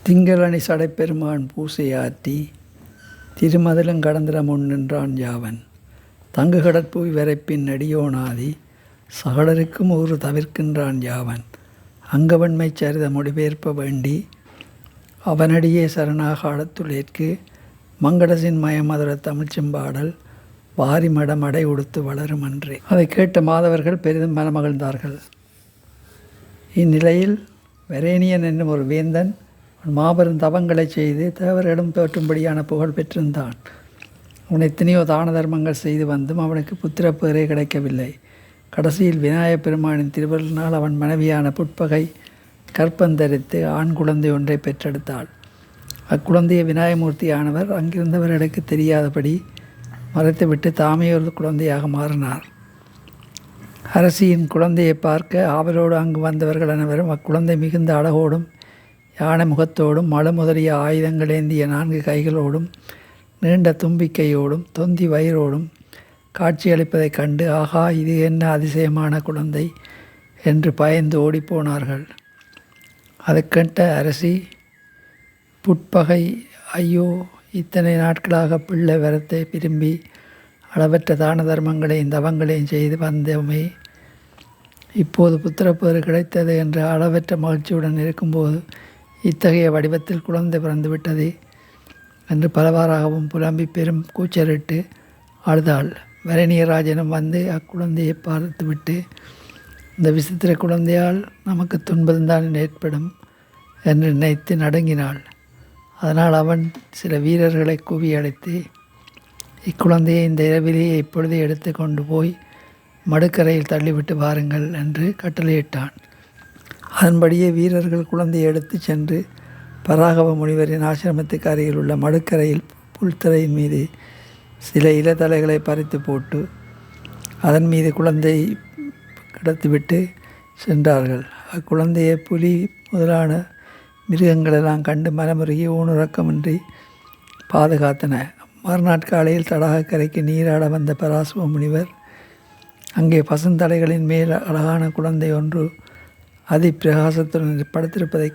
திங்களணி சடைப்பெருமான் பூசையாற்றி திருமதிலும் கடந்திட முன் நின்றான் யாவன் தங்கு கடற்புவி வரைப்பின் நெடியோனாதி சகலருக்கும் ஊறு தவிர்க்கின்றான் யாவன் அங்கவன்மை சரித மொழிபெயர்ப்ப வேண்டி அவனடியே சரணாகாலத்துளேற்கு மங்கடசின் மயமதுர தமிழ்ச்செம்பாடல் வாரி மடம் அடை உடுத்து வளரும் அன்றே. அதை கேட்ட மாதவர்கள் பெரிதும் மனமகிழ்ந்தார்கள். இந்நிலையில் வரேனியன் என்னும் ஒரு வேந்தன் மாபெரும் தவங்களை செய்து தேவரிடம் தோற்றும்படியான புகழ் பெற்றிருந்தான். அவன் எத்தனையோ தான தர்மங்கள் செய்து வந்தும் அவனுக்கு புத்திரப்பேரே கிடைக்கவில்லை. கடைசியில் விநாயகப் பெருமானின் திருவருளினால் அவன் மனைவியான புட்பகை கற்பந்தரித்து ஆண் குழந்தை ஒன்றை பெற்றெடுத்தாள். அக்குழந்தையை விநாயகமூர்த்தி ஆனவர் அங்கிருந்தவர்களுக்கு தெரியாதபடி மறைத்துவிட்டு தாமே ஒரு குழந்தையாக மாறினார். அரசியின் குழந்தையை பார்க்க ஆவலோடு அங்கு வந்தவர்கள் அனைவரும் அக்குழந்தை மிகுந்த அழகோடும் யானை முகத்தோடும் மழு முதலிய ஆயுதங்கள் ஏந்திய 4 கைகளோடும் நீண்ட தும்பிக்கையோடும் தொந்தி வயிறோடும் காட்சியளிப்பதைக் கண்டு ஆகா, இது என்ன அதிசயமான குழந்தை என்று பயந்து ஓடிப்போனார்கள். அதை கேட்ட அரசி புட்பகை, ஐயோ, இத்தனை நாட்களாக பிள்ளை வரத்தை விரும்பி அளவற்ற தான தர்மங்களையும் தவங்களையும் செய்து வந்தோமே, இப்போது புத்திரப்பேறு கிடைத்தது என்ற அளவற்ற மகிழ்ச்சியுடன் இருக்கும்போது இத்தகைய வடிவத்தில் குழந்தை பிறந்துவிட்டது என்று பலவாறாகவும் புலம்பி பெரும் கூச்சலிட்டு அழுதாள். வரணியராஜனும் வந்து அக்குழந்தையை பார்த்துவிட்டு, இந்த விசித்திர குழந்தையால் நமக்கு துன்பம்தான் ஏற்படும் என்று நினைத்து நடுங்கினாள். அதனால் அவன் சில வீரர்களை குவி அழைத்து, இக்குழந்தையை இந்த இரவிலேயே இப்பொழுதே எடுத்து கொண்டு போய் மடுக்கரையில் தள்ளிவிட்டு வாருங்கள் என்று கட்டளையிட்டான். அதன்படியே வீரர்கள் குழந்தையை எடுத்து சென்று பராகவ முனிவரின் ஆசிரமத்துக்கு அருகில் உள்ள மடுக்கரையில் புல்தரையின் மீது சில இலத்தலைகளை பறித்து போட்டு அதன் மீது குழந்தை கிடத்திவிட்டு சென்றார்கள். அக்குழந்தையை புலி முதலான மிருகங்களெல்லாம் கண்டு மனமுருகி ஊனுறக்கமின்றி பாதுகாத்தன. மறுநாட்காலையில் தடாகக்கரைக்கு நீராட வந்த பராசவ முனிவர் அங்கே பசுந்தலைகளின் மேல் அழகான குழந்தை ஒன்று அதிப்பிரகாசத்துடன் படுத்திருப்பதை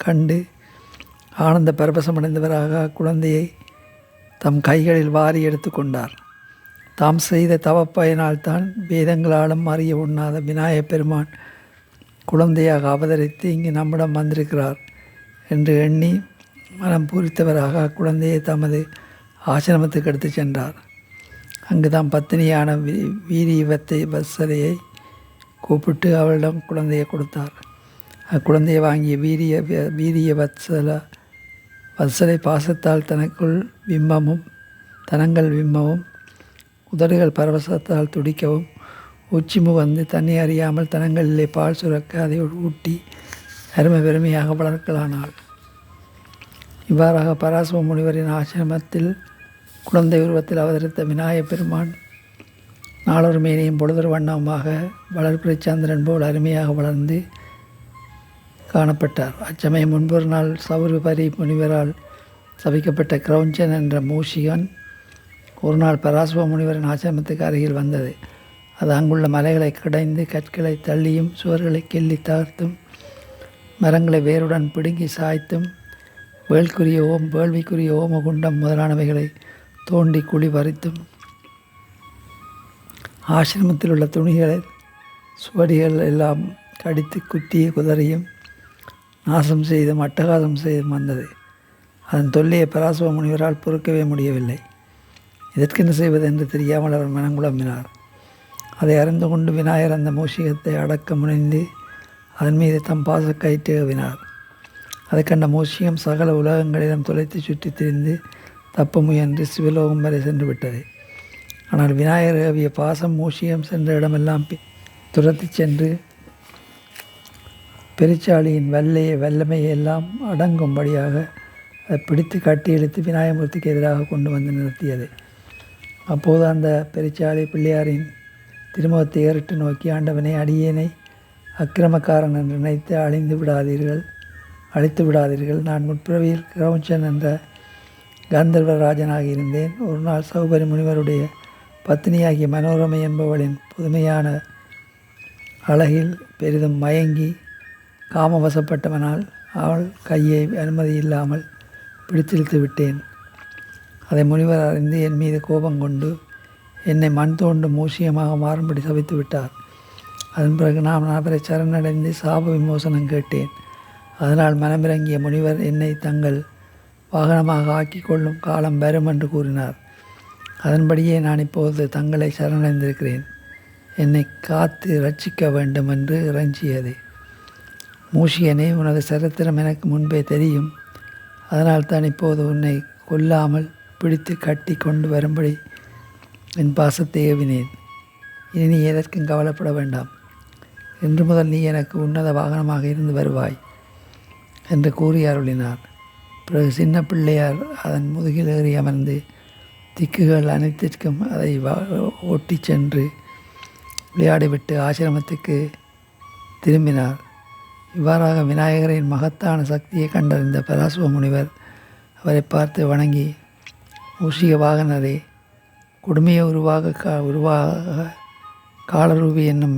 கண்டு ஆனந்த பரவசமடைந்தவராக அக்குழந்தையை தம் கைகளில் வாரி எடுத்து கொண்டார். தாம் செய்த தவப்பயனால்தான் வேதங்களாலும் அறிய உண்ணாத விநாயகப் பெருமான் குழந்தையாக அவதரித்து இங்கு நம்மிடம் வந்திருக்கிறார் என்று எண்ணி மனம் பூரித்தவராக அக்குழந்தையை தமது ஆசிரமத்துக்கு எடுத்து சென்றார். அங்கு தாம் பத்தினியான வீரியவத்தை வத்சலையை கூப்பிட்டு அவளிடம் குழந்தையை கொடுத்தார். அக்குழந்தையை வாங்கிய வீரிய வத்சலை பாசத்தால் தனக்குள் தனங்கள் விம்மவும் உதடுகள் பரவசத்தால் துடிக்கவும் உச்சி முகந்து தன்னை அறியாமல் தனங்களிலே பால் சுரக்க அதை ஊட்டி அருமை பெருமையாக வளர்க்கலானாள். இவ்வாறாக பராசவ முனிவரின் ஆசிரமத்தில் குழந்தை உருவத்தில் அவதரித்த விநாயகப் பெருமான் நாளொரு மேனையும் பொழுதொரு வண்ணமாக வளர்பிறை சந்திரன் போல் அருமையாக வளர்ந்து காணப்பட்டார். அச்சமயம் முன்பொரு நாள் சௌரபரி முனிவரால் சபிக்கப்பட்ட கிரௌஞ்சன் என்ற மூஷிகன் ஒரு நாள் பராசவ முனிவரின் ஆசிரமத்துக்கு அருகில் வந்தது. அது அங்குள்ள மலைகளை கிடைந்து கற்களை தள்ளியும் சுவர்களை கிள்ளி தகர்த்தும் மரங்களை வேருடன் பிடுங்கி சாய்த்தும் வேள்விக்குரிய ஓமகுண்டம் முதலானவைகளை தோண்டி குழி பறித்தும் ஆசிரமத்தில் உள்ள துணிகளை சுவடிகள் எல்லாம் கடித்து குத்திய குதறியும் நாசம் செய்தும் அட்டகாசம் செய்தும் வந்தது. அதன் தொல்லையை பராசவ முனிவரால் பொறுக்கவே முடியவில்லை. இதற்கென்ன செய்வது என்று தெரியாமல் அவர் மனங்குழம்பினார். அதை அறிந்து கொண்டு விநாயகர் அந்த மூஷிகத்தை அடக்க முனைந்து அதன் மீது தம் பாசக்கயிற்று ஏவினார். அதை கண்ட மூஷிகம் சகல உலகங்களிலும் தொலைத்து சுற்றி திரிந்து தப்ப முயன்று சிவலோகம் வரை சென்று விட்டது. ஆனால் விநாயகர் ஏவிய பாசம் மூஷியம் சென்ற இடமெல்லாம் துரத்தி சென்று பெருச்சாளியின் வல்லமையை எல்லாம் அடங்கும்படியாக அதை பிடித்து கட்டி இழுத்து விநாயகமூர்த்திக்கு எதிராக கொண்டு வந்து நிறுத்தியது. அப்போது அந்த பெருச்சாளி பிள்ளையாரின் திருமுகத்தை ஏறிட்டு நோக்கி, ஆண்டவனை, அடியேனை அக்கிரமக்காரன் என்று நினைத்து அழித்து விடாதீர்கள். நான் முற்பிறவியில் கிரௌஞ்சன் என்ற கந்தர்வராஜனாக இருந்தேன். ஒரு நாள் சௌபரி முனிவருடைய பத்தினியாகிய மனோரமை என்பவளின் புதுமையான அழகில் பெரிதும் மயங்கி காமவசப்பட்டவனால் அவள் கையை அனுமதி இல்லாமல் பிடித்திழுத்து விட்டேன். அதை முனிவர் அறிந்து என் மீது கோபம் கொண்டு என்னை மண் தோண்டும் மூசியமாக மாறும்படி சபித்து விட்டார். அதன் பிறகு நான் அவரை சரணடைந்து சாப விமோசனம் கேட்டேன். அதனால் மனமிறங்கிய முனிவர் என்னை தங்கள் வாகனமாக ஆக்கி கொள்ளும் காலம் வரும் என்று கூறினார். அதன்படியே நான் இப்போது தங்களை சரணடைந்திருக்கிறேன். என்னை காத்து ரட்சிக்க வேண்டும் என்று இறைஞ்சியது. மூஷியனே, உனது சரித்திரம் எனக்கு முன்பே தெரியும். அதனால் தான் இப்போது உன்னை கொல்லாமல் பிடித்து கட்டி கொண்டு வரும்படி என் பாசத்தை ஏவினேன். இனி நீ எதற்கும் கவலைப்பட வேண்டாம். இன்று முதல் நீ எனக்கு உன்னத வாகனமாக இருந்து வருவாய் என்று கூறி அருளினார். பிறகு சின்ன பிள்ளையார் அதன் முதுகில் ஏறி அமர்ந்து திக்குகள் அனைத்திற்கும் அதை ஓட்டி சென்று விளையாடிவிட்டு ஆசிரமத்துக்கு திரும்பினார். இவ்வாறாக விநாயகரின் மகத்தான சக்தியை கண்டறிந்த பராசுவ முனிவர் அவரை பார்த்து வணங்கி, மூஷிக வாகனரே, கொடுமையை உருவாக காலரூபி என்னும்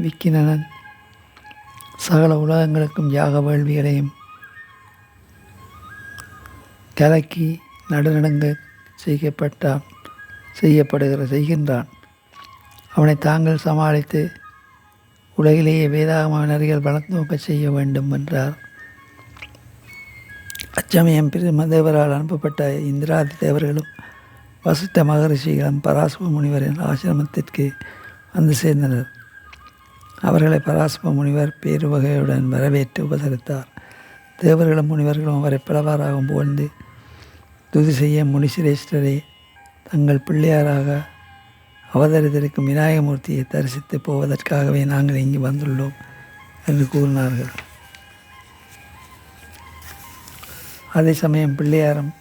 விக்கினன் சகல உலகங்களுக்கும் யாக வேள்விகளையும் கலக்கி நடுநடுங்க செய்கின்றான். அவனை தாங்கள் சமாளித்து உலகிலேயே வேதாகமவினர்கள் வளர்ந்தோக்க செய்ய வேண்டும் என்றார். அச்சமயம் பிரம்மதேவரால் அனுப்பப்பட்ட இந்திராதி தேவர்களும் வசிஷ்ட மகரிஷிகளும் பராசப முனிவரின் ஆசிரமத்திற்கு வந்து சேர்ந்தனர். அவர்களை பராசப முனிவர் பேருவகையுடன் வரவேற்று உபசரித்தார். தேவர்களும் முனிவர்களும் அவரை பலவாறாகவும் புகழ்ந்து துதி செய்ய, முனிசிரேஷ்டரை தங்கள் பிள்ளையாராக அவதரித்திருக்கும் விநாயகமூர்த்தியை தரிசித்து போவதற்காகவே நாங்கள் இங்கு வந்துள்ளோம் என்று கூறினார்கள். அதே சமயம் பிள்ளையாரும்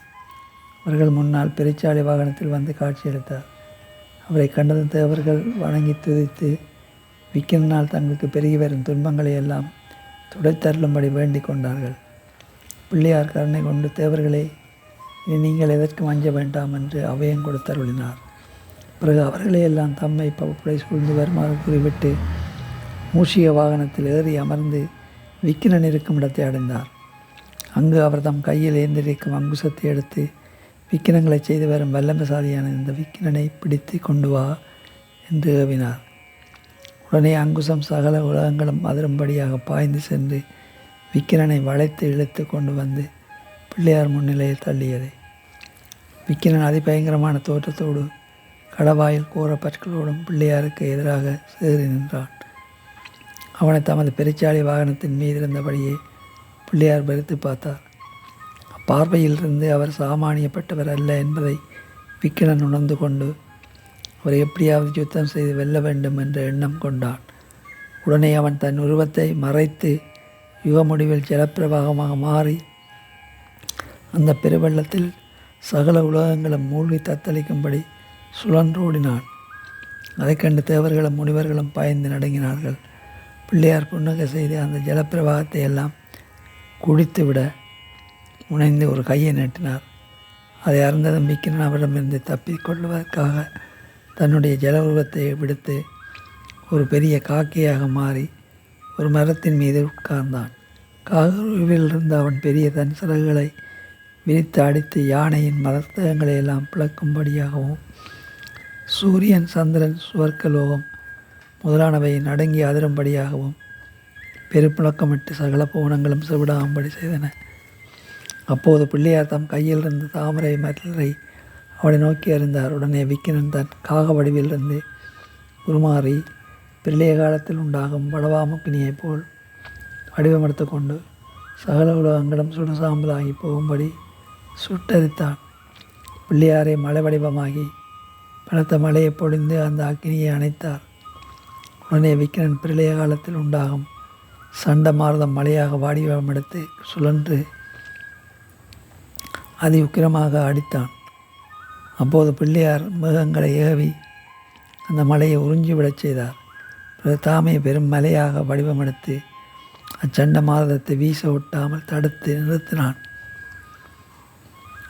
அவர்கள் முன்னால் பெருச்சாளி வாகனத்தில் வந்து காட்சியளித்தார். அவரை கண்டதும் தேவர்கள் வணங்கி துதித்து விக்கினால் தங்களுக்கு பெருகி வரும் துன்பங்களை எல்லாம் துடைத்தருளும்படி வேண்டிக் கொண்டார்கள். பிள்ளையார் கருணை கொண்டு தேவர்களே, இனி நீங்கள் எதற்கும் அஞ்ச வேண்டாம் என்று அபயம் கொடுத்தருளினார். பிறகு அவர்களே எல்லாம் தம்மை பப்புடை சூழ்ந்து வருமாறு கூறிவிட்டு மூஷிக வாகனத்தில் ஏறி அமர்ந்து விக்கினன் இருக்கும் இடத்தை அடைந்தார். அங்கு அவர் தம் கையில் ஏந்திருக்கும் அங்குசத்தை எடுத்து விக்கினங்களை செய்து வரும் வல்லமசாலியான இந்த விக்கினனை பிடித்து கொண்டு வா என்று ஏவினார். உடனே அங்குசம் சகல உலகங்களும் அதிரும்படியாக பாய்ந்து சென்று விக்கினனை வளைத்து இழுத்து கொண்டு வந்து பிள்ளையார் முன்னிலையில் தள்ளியது. விக்கினன் அதிபயங்கரமான தோற்றத்தோடு கடவாயில் கோர பற்களோடும் பிள்ளையாருக்கு எதிராக சேறி நின்றான். அவனை தமது பெருச்சாளி வாகனத்தின் மீது இருந்தபடியே பிள்ளையார் வெறுத்து பார்த்தார். பார்வையிலிருந்து அவர் சாமானியப்பட்டவர் அல்ல என்பதை விக்கினன் உணர்ந்து கொண்டு அவரை எப்படியாவது யுத்தம் செய்து வெல்ல வேண்டும் என்ற எண்ணம் கொண்டான். உடனே அவன் தன் உருவத்தை மறைத்து யுக முடிவில் ஜலப்பிரவாகமாக மாறி அந்த பெருவெள்ளத்தில் சகல உலகங்களும் மூழ்கி தத்தளிக்கும்படி சுழன்றோடினான். அதை கண்டு தேவர்களும் முனிவர்களும் பயந்து நடுங்கினார்கள். பிள்ளையார் புன்னகை செய்து அந்த ஜலப்பிரவாகத்தை எல்லாம் குடித்து விட முனைந்து ஒரு கையை நீட்டினார். அதை அருந்ததும் விக்கினன் அவரிடமிருந்து தப்பிக் கொள்வதற்காக தன்னுடைய ஜல உருவத்தை விடுத்து ஒரு பெரிய காக்கையாக மாறி ஒரு மரத்தின் மீது உட்கார்ந்தான். காகருவிலிருந்து அவன் பெரிய தன் சிறகுகளை விரித்து அடித்து யானையின் மதத்தகங்களை எல்லாம் பிளக்கும்படியாகவும் சூரியன், சந்திரன், சுவர்க்கலோகம் முதலானவை நடுங்கி அதிரும்படியாகவும் பெருப்புழக்கமிட்டு சகல புவனங்களும் செவிடாகும்படி செய்தன. அப்போது பிள்ளையார் தம் கையில் இருந்து தாமரை மலரை அவனை நோக்கி அறிந்தார். உடனே விக்கினன் தன் காக வடிவிலிருந்து உருமாறி பிள்ளைய காலத்தில் உண்டாகும் வடவாமுக்கினியைப் போல் வடிவமெடுத்து கொண்டு சகல உலகங்களும் சுடுசாம்பலாகி போகும்படி சுட்டரித்தான். பிள்ளையாரை மலை வடிவமாகி பலத்த மழையை பொழிந்து அந்த அக்கினியை அணைத்தார். உடனே விக்கிரன் பிரளய காலத்தில் உண்டாகும் சண்டமாரதம் மலையாக வடிவமெடுத்து சுழன்று அதி உக்கிரமாக அடித்தான். அப்போது பிள்ளையார் மிருகங்களை ஏவி அந்த மலையை உறிஞ்சி விடச் செய்தார். பிறகு தாமே பெரும் மலையாக வடிவமெடுத்து அச்சண்ட மாரதத்தை வீச ஒட்டாமல் தடுத்து நிறுத்தினான்.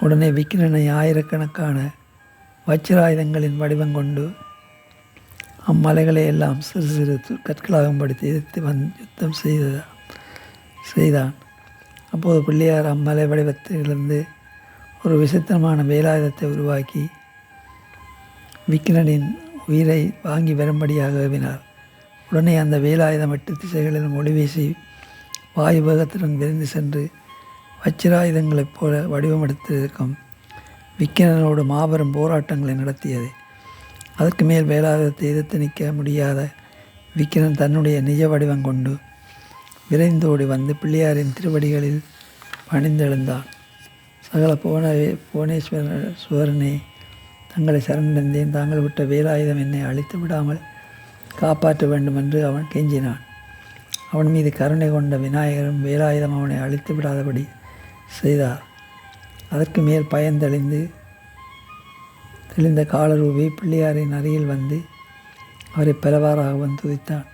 உடனே விக்கிரனை ஆயிரக்கணக்கான வச்சிராயுதங்களின் வடிவம் கொண்டு அம்மலைகளை எல்லாம் சிறு சிறு கற்களாகும்படி எதிர்த்து யுத்தம் செய்தான். அப்போது பிள்ளையார் அம்மலை வடிவத்திலிருந்து ஒரு விசித்திரமான வேலாயுதத்தை உருவாக்கி விக்கிரனின் உயிரை வாங்கி வரும்படியாக ஏவினார். உடனே அந்த வேலாயுதம் 8 திசைகளிலும் ஒளி வீசி வாயு வேகத்துடன் விரைந்து சென்று வச்சிராயுதங்களைப் போல வடிவமெடுத்திருக்கும் விக்கிரனோடு மாபெரும் போராட்டங்களை நடத்தியது. அதற்கு மேல் வேலாயுதத்தை எதிர்த்து நிற்க முடியாத விக்கிரன் தன்னுடைய நிஜ வடிவம் கொண்டு விரைந்தோடி வந்து பிள்ளையாரின் திருவடிகளில் பணிந்தெழுந்தான். சகல புவனேஸ்வரனே, தங்களை சரணடைந்தேன். தாங்கள் விட்ட வேலாயுதம் என்னை அழித்து விடாமல் காப்பாற்ற வேண்டும் என்று அவன் கெஞ்சினான். அவன் மீது கருணை கொண்ட விநாயகரும் வேலாயுதம் அவனை அழித்து விடாதபடி செய்தார். அதற்கு மேல் பயந்தெளிந்த காலரூபி பிள்ளையாரின் அருகில் வந்து அவரை பலவாறாகவும் துதித்தான்.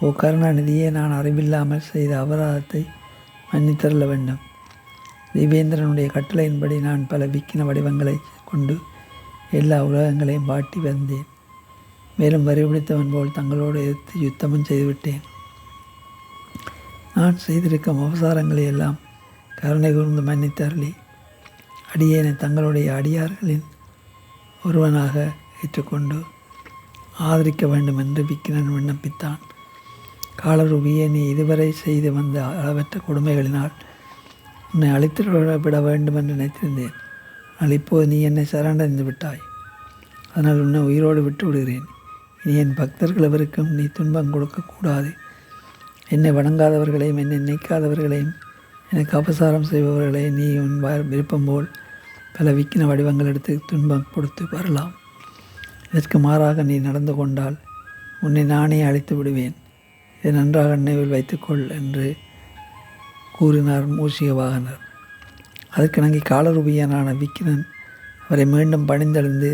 ஓ கருணாநிதியே, நான் அறிவில்லாமல் செய்த அபராதத்தை மன்னித்தருள வேண்டும். திவேந்திரனுடைய கட்டளையின்படி நான் பல விக்கின வடிவங்களை கொண்டு எல்லா உலகங்களையும் பாட்டி வந்தேன். மேலும் வரிபிடித்தவன் போல் தங்களோடு எதிர்த்து யுத்தமும் செய்துவிட்டேன். நான் செய்திருக்கும் அவசாரங்களை எல்லாம் கருணை கூர்ந்து மன்னித்தருளி அடியேனை தங்களுடைய அடியார்களின் ஒருவனாக ஏற்றுக்கொண்டு ஆதரிக்க வேண்டும் என்று விக்கிரன் விண்ணப்பித்தான். காலரூபியே, நீ இதுவரை செய்து வந்த அளவற்ற கொடுமைகளினால் உன்னை அழித்து விட வேண்டும் என்று நினைத்திருந்தேன். ஆனால் இப்போது நீ என்னை சரணடைந்து விட்டாய். அதனால் உன்னை உயிரோடு விட்டு விடுகிறேன். இனி என் பக்தர்கள் எவருக்கும் நீ துன்பம் கொடுக்கக்கூடாது. என்னை வணங்காதவர்களையும் என்னை நினைக்காதவர்களையும் எனக்கு அபசாரம் செய்பவர்களையும் நீ உன் விருப்பம் போல் பல விக்கின வடிவங்கள் எடுத்து துன்பம் கொடுத்து வரலாம். இதற்கு மாறாக நீ நடந்து கொண்டால் உன்னை நானே அழித்து விடுவேன். இதை நன்றாக நினைவில் வைத்துக்கொள் என்று கூறினார் மூஷிக வாகனர். அதற்கிணங்கி காலரூபியனான விக்கிரன் அவரை மீண்டும் பணிந்தெழுந்து,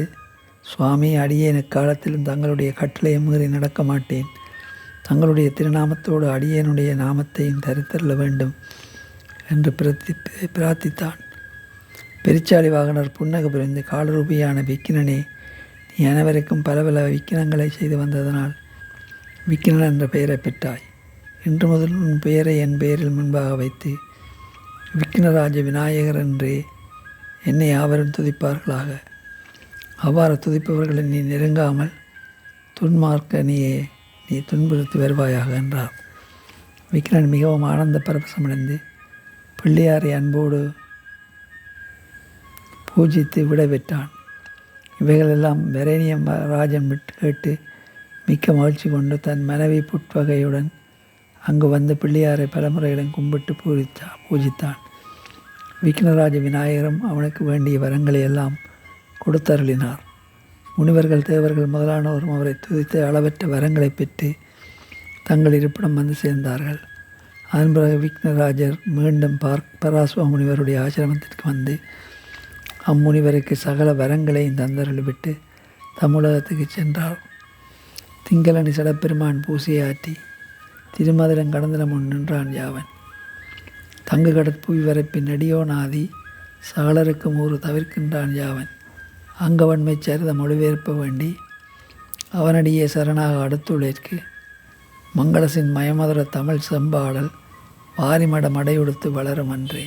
சுவாமி, அடியேன் காலத்திலும் தங்களுடைய கட்டளையை மீறி நடக்க மாட்டேன். தங்களுடைய திருநாமத்தோடு அடியேனுடைய நாமத்தையும் தரித்தருள வேண்டும் என்று பிரார்த்தித்தான். பெருச்சாளி வாகனர் புன்னக புரிந்து, காலரூபியான விக்கிரனே, நீ அனைவருக்கும் பல பல விக்கிரங்களை செய்து வந்ததனால் விக்கிரன் என்ற பெயரை பெற்றாய். இன்று முதல் உன் பெயரை என் பெயரில் முன்பாக வைத்து விக்கினராஜ விநாயகர் என்றே என்னை யாவரும் துதிப்பார்களாக. அவ்வாறு துதிப்பவர்களை நீ நெருங்காமல் துன்மார்க்க நீ துன்புறுத்தி வருவாயாக என்றார். விக்கிரன் மிகவும் ஆனந்த பரவசமடைந்து பிள்ளையாரை அன்போடு பூஜித்து விடைபெற்றான். இவைகளெல்லாம் வெரேனியம் ராஜன் விட்டு கேட்டு மிக்க மகிழ்ச்சி கொண்டு தன் மனைவி புட்வகையுடன் அங்கு வந்து பிள்ளையாரை பலமுறையிடம் கும்பிட்டு பூஜித்தான். விக்னராஜ விநாயகரும் அவனுக்கு வேண்டிய வரங்களை எல்லாம் கொடுத்தருளினார். முனிவர்கள், தேவர்கள் முதலானோரும் அவரை துதித்து அளவற்ற வரங்களை பெற்று தங்கள் இருப்பிடம் வந்து சேர்ந்தார்கள். அதன் பிறகு விக்னராஜர் மீண்டும் பராசுவ முனிவருடைய ஆசிரமத்திற்கு வந்து அம்முனிவருக்கு சகல வரங்களையும் தந்தருளிவிட்டு தமிழகத்துக்கு சென்றார். திங்களனி சடப்பெருமான் பூசையாற்றி திருமதுரம் கடந்தனம் முன் நின்றான் யாவன். தங்கு கடற்புவி வரைப்பின் நடியோனாதி சகலருக்கும் ஊறு தவிர்க்கின்றான் யாவன். அங்கவன்மை சரித மொழிபெயர்ப்ப வேண்டி அவனடியே சரணாக அடுத்துள்ளேற்கு மங்களசின் மயமதுர தமிழ் செம்பாடல் வாரிமட மடையுடுத்து வளரும் அன்றே.